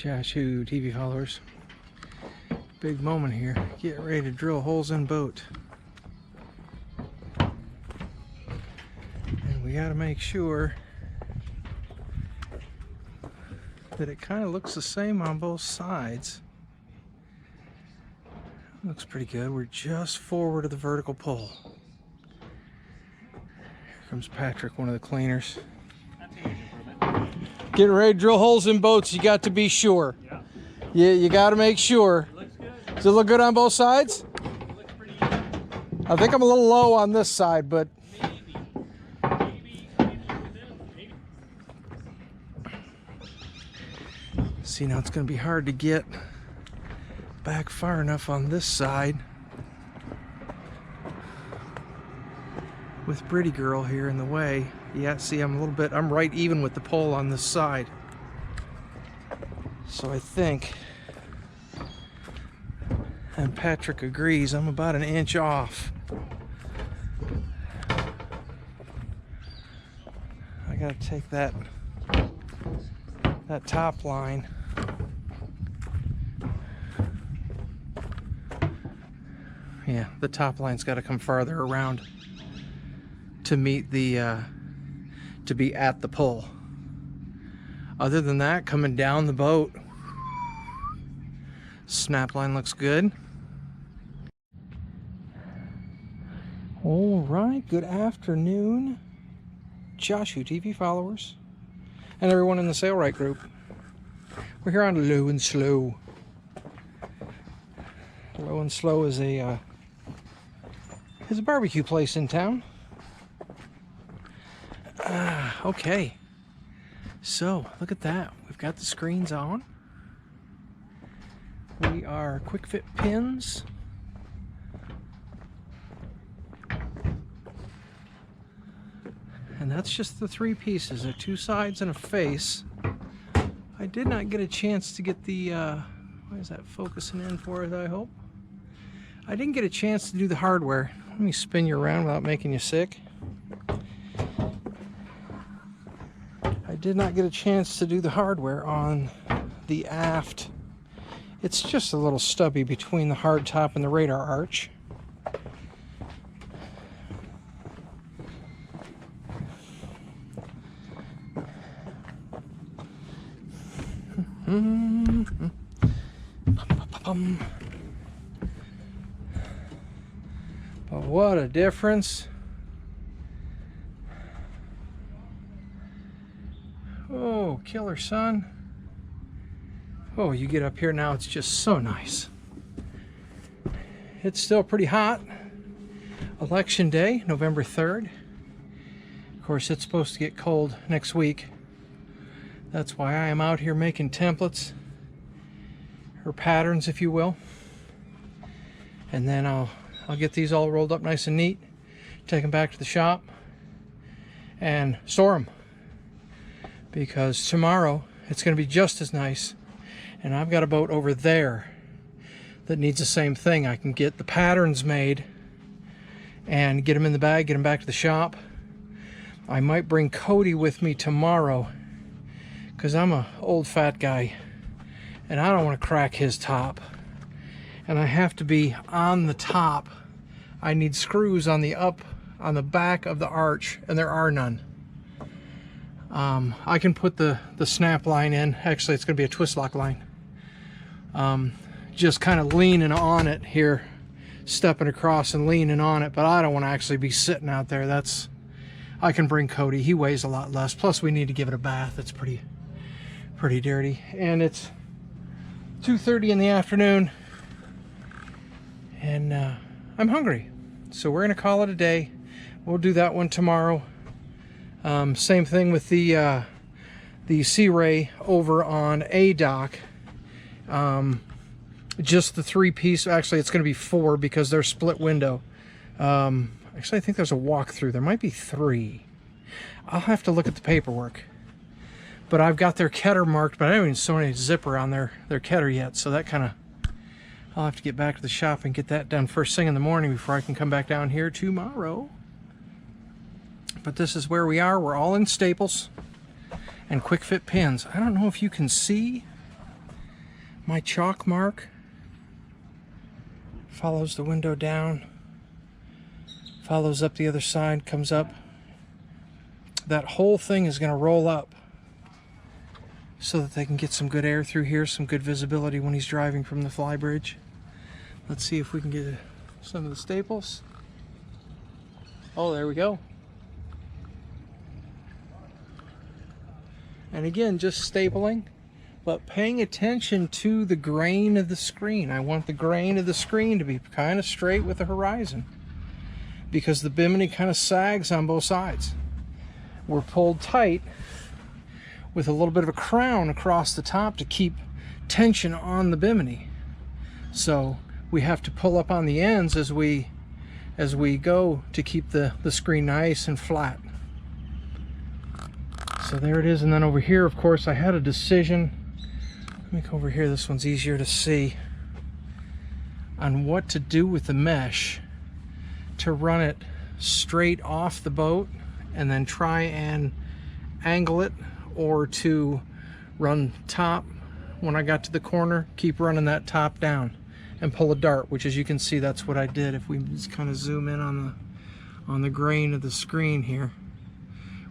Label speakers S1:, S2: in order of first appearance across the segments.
S1: Joshua TV followers, big moment here. Getting ready to drill holes in boat. And we got to make sure that it kind of looks the same on both sides. Looks pretty good. We're just forward of the vertical pole. Here comes Patrick, one of the cleaners. Getting ready to drill holes in boats, you got to be sure. Yeah, you got to make sure.
S2: It looks good.
S1: Does it look good on both sides?
S2: It looks pretty good.
S1: I think I'm a little low on this side, but
S2: Maybe.
S1: see, now it's going to be hard to get back far enough on this side with Pretty Girl here in the way. Yeah, see, I'm right even with the pole on this side. So I think, and Patrick agrees, I'm about an inch off. I gotta take that top line. Yeah, the top line's got to come farther around to meet the to be at the pole. Other than that, coming down the boat, snap line looks good. All right, good afternoon, Joshua TV followers and everyone in the Sailrite group. We're here on Low and Slow. Low and Slow is a barbecue place in town. Okay, so look at that. We've got the screens on. We are quick fit pins. And that's just the three pieces, the two sides and a face. I did not get a chance to get the, why is that focusing in for it, I hope? I didn't get a chance to do the hardware. Let me spin you around without making you sick. I did not get a chance to do the hardware on the aft. It's just a little stubby between the hard top and the radar arch. But what a difference. Oh, killer sun. Oh, you get up here now, it's just so nice. It's still pretty hot. Election day, November 3rd. Of course, it's supposed to get cold next week. That's why I am out here making templates, or patterns if you will. And then I'll get these all rolled up nice and neat, take them back to the shop and store them. Because tomorrow it's going to be just as nice, and I've got a boat over there that needs the same thing. I can get the patterns made and get them in the bag, get them back to the shop. I might bring Cody with me tomorrow because I'm an old fat guy and I don't want to crack his top, and I have to be on the top. I need screws on the back of the arch, and there are none. I can put the snap line in. Actually, it's going to be a twist lock line. Just kind of leaning on it here, stepping across and leaning on it, but I don't want to actually be sitting out there. I can bring Cody. He weighs a lot less. Plus, we need to give it a bath. It's pretty dirty. And it's 2:30 in the afternoon, and I'm hungry. So we're going to call it a day. We'll do that one tomorrow. Same thing with the Sea Ray over on A dock. Just the three piece. Actually, it's going to be four because they're split window. Actually, I think there's a walkthrough. There might be three. I'll have to look at the paperwork. But I've got their ketter marked, but I haven't even sewn any zipper on their ketter yet. So that kind of, I'll have to get back to the shop and get that done first thing in the morning before I can come back down here tomorrow. But this is where we are. We're all in staples and quick fit pins. I don't know if you can see My chalk mark follows the window down, follows up the other side, comes up. That whole thing is going to roll up so that they can get some good air through here, some good visibility when he's driving from the flybridge. Let's see if we can get some of the staples. Oh, there we go. And again, just stapling, but paying attention to the grain of the screen. I want the grain of the screen to be kind of straight with the horizon, because the bimini kind of sags on both sides. We're pulled tight with a little bit of a crown across the top to keep tension on the bimini. So we have to pull up on the ends as we go to keep the screen nice and flat. So there it is. And then over here, of course, I had a decision. Let me go over here. This one's easier to see. On what to do with the mesh, to run it straight off the boat and then try and angle it, or to run top. When I got to the corner, keep running that top down and pull a dart, which, as you can see, that's what I did. If we just kind of zoom in on the grain of the screen here,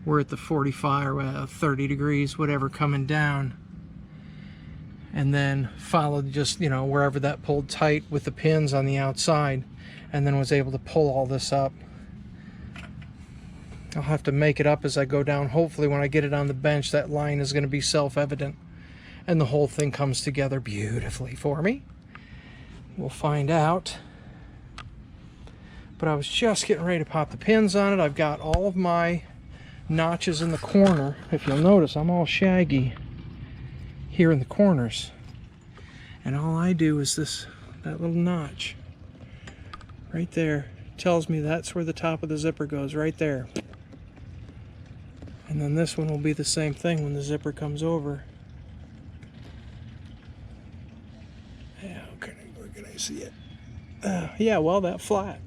S1: we're at the 45 or 30 degrees, whatever, coming down, and then followed just, you know, wherever that pulled tight with the pins on the outside, and then was able to pull all this up. I'll have to make it up as I go down. Hopefully when I get it on the bench, that line is going to be self-evident and the whole thing comes together beautifully for me. We'll find out. But I was just getting ready to pop the pins on it. I've got all of my notches in the corner. If you'll notice, I'm all shaggy here in the corners. And all I do is that little notch right there tells me that's where the top of the zipper goes, right there. And then this one will be the same thing when the zipper comes over. Yeah, where can I see it? Yeah, well, that flat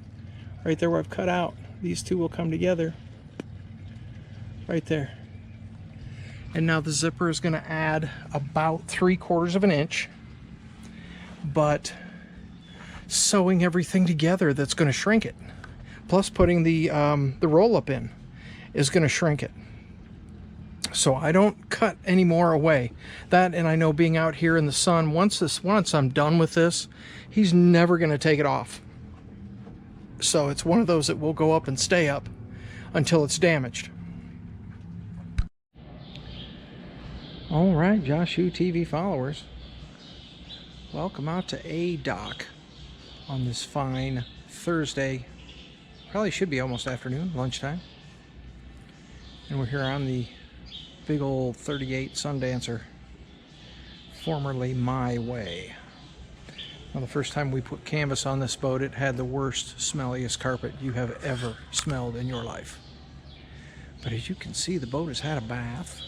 S1: right there where I've cut out, these two will come together right there. And now the zipper is going to add about 3/4 of an inch, but sewing everything together, that's going to shrink it. Plus putting the roll-up in is going to shrink it. So I don't cut any more away. That, and I know being out here in the sun, once I'm done with this, he's never going to take it off. So it's one of those that will go up and stay up until it's damaged. All right, Josh U TV followers, welcome out to A Dock on this fine Thursday. Probably should be almost afternoon, lunchtime. And we're here on the big old 38 Sundancer, formerly My Way. Now, the first time we put canvas on this boat, it had the worst, smelliest carpet you have ever smelled in your life. But as you can see, the boat has had a bath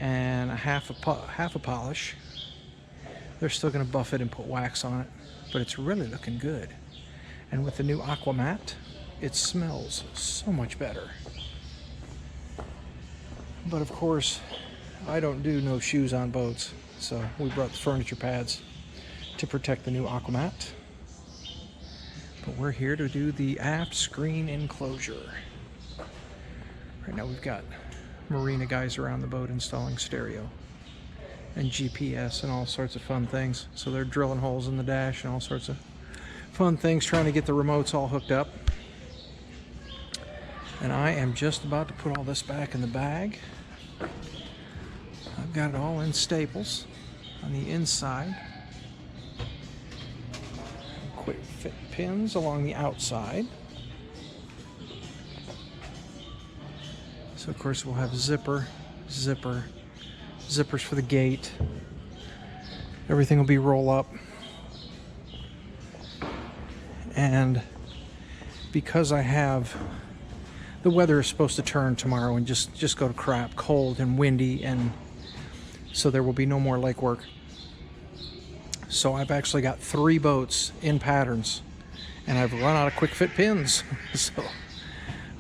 S1: and a half a polish. They're still going to buff it and put wax on it, but it's really looking good. And with the new Aquamat, it smells so much better. But of course, I don't do no shoes on boats, so we brought the furniture pads to protect the new Aquamat. But we're here to do the aft screen enclosure. Right now we've got marina guys around the boat installing stereo and GPS and all sorts of fun things. So they're drilling holes in the dash and all sorts of fun things, trying to get the remotes all hooked up. And I am just about to put all this back in the bag. I've got it all in staples on the inside. Quick fit pins along the outside. So of course we'll have zippers for the gate. Everything will be roll up. And because I have, the weather is supposed to turn tomorrow and just go to crap, cold and windy, and so there will be no more lake work. So I've actually got 3 boats in patterns, and I've run out of quick fit pins. So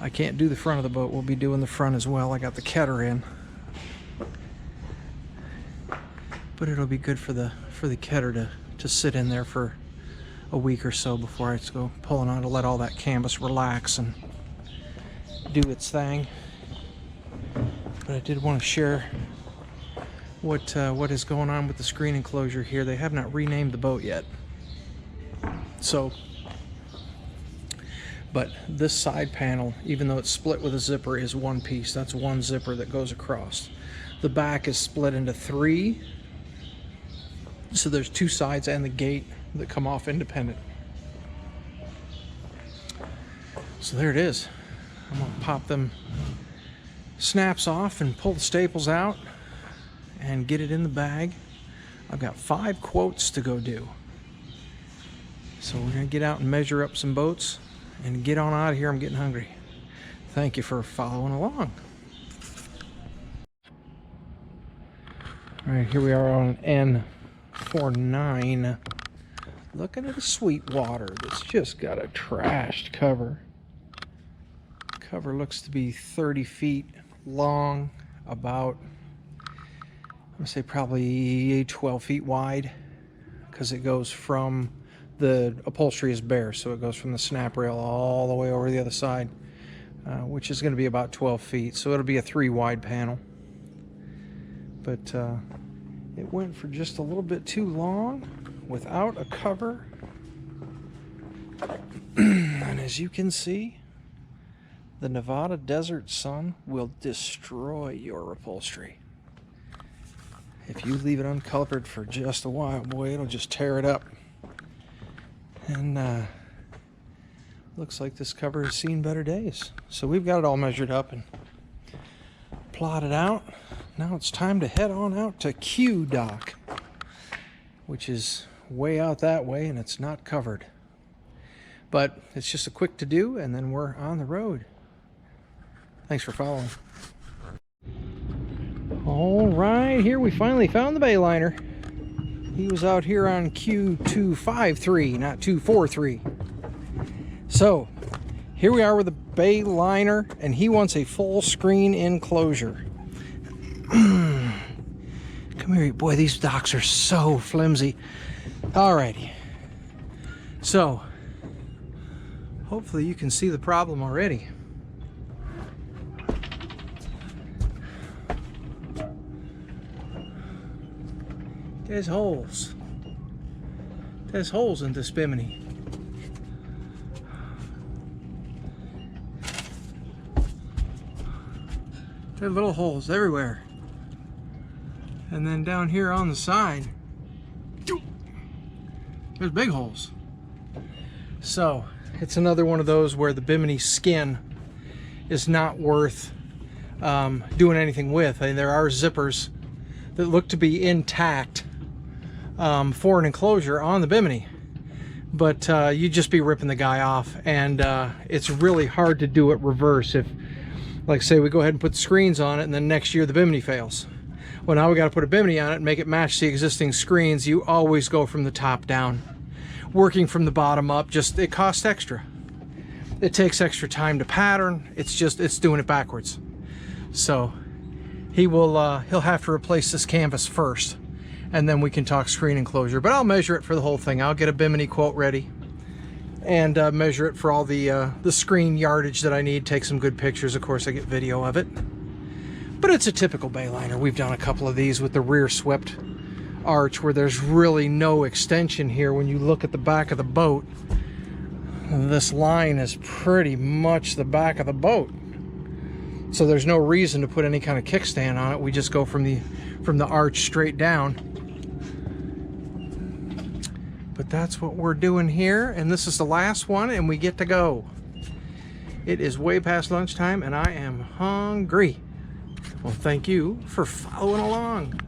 S1: I can't do the front of the boat. We'll be doing the front as well. I got the Ketter in. but it'll be good for the kedder to sit in there for a week or so before I go pulling on to let all that canvas relax and do its thing. But I did want to share what is going on with the screen enclosure here. They have not renamed the boat yet. So, but this side panel, even though it's split with a zipper, is one piece. That's one zipper that goes across. The back is split into three. So there's two sides and the gate that come off independent. So there it is. I'm gonna pop them snaps off and pull the staples out and get it in the bag. I've got 5 quotes to go do. So we're gonna get out and measure up some boats and get on out of here. I'm getting hungry. Thank you for following along. All right, here we are on N49. Looking at a Sweetwater that's just got a trashed cover. Cover looks to be 30 feet long, about, I'm gonna say probably 12 feet wide, because it goes from, the upholstery is bare, so it goes from the snap rail all the way over the other side, which is going to be about 12 feet. So it'll be a 3 wide panel. But it went for just a little bit too long without a cover. And as you can see, the Nevada desert sun will destroy your upholstery. If you leave it uncovered for just a while, boy, it'll just tear it up. And looks like this cover has seen better days. So we've got it all measured up and plotted out. Now it's time to head on out to Q Dock, which is way out that way and it's not covered. But it's just a quick to do and then we're on the road. Thanks for following. All right, here we finally found the bayliner. He was out here on Q253, not 243. So, here we are with a bayliner, and he wants a full screen enclosure. Come here, boy, these docks are so flimsy. Alrighty. So, hopefully you can see the problem already. There's holes. There's holes in this bimini. There are little holes everywhere. And then down here on the side, there's big holes. So it's another one of those where the bimini skin is not worth doing anything with. I mean, there are zippers that look to be intact for an enclosure on the bimini, but you'd just be ripping the guy off, and it's really hard to do it reverse. If, like, say we go ahead and put the screens on it and then next year the bimini fails, well, now we got to put a bimini on it and make it match the existing screens. You always go from the top down. Working from the bottom up, just, it costs extra. It takes extra time to pattern. It's doing it backwards. So he'll have to replace this canvas first, and then we can talk screen enclosure. But I'll measure it for the whole thing. I'll get a bimini quote ready and measure it for all the screen yardage that I need. Take some good pictures. Of course, I get video of it. But it's a typical bayliner. We've done a couple of these with the rear swept arch where there's really no extension here. When you look at the back of the boat, this line is pretty much the back of the boat. So there's no reason to put any kind of kickstand on it. We just go from the arch straight down. But that's what we're doing here, and this is the last one, and we get to go. It is way past lunchtime, and I am hungry. Well, thank you for following along.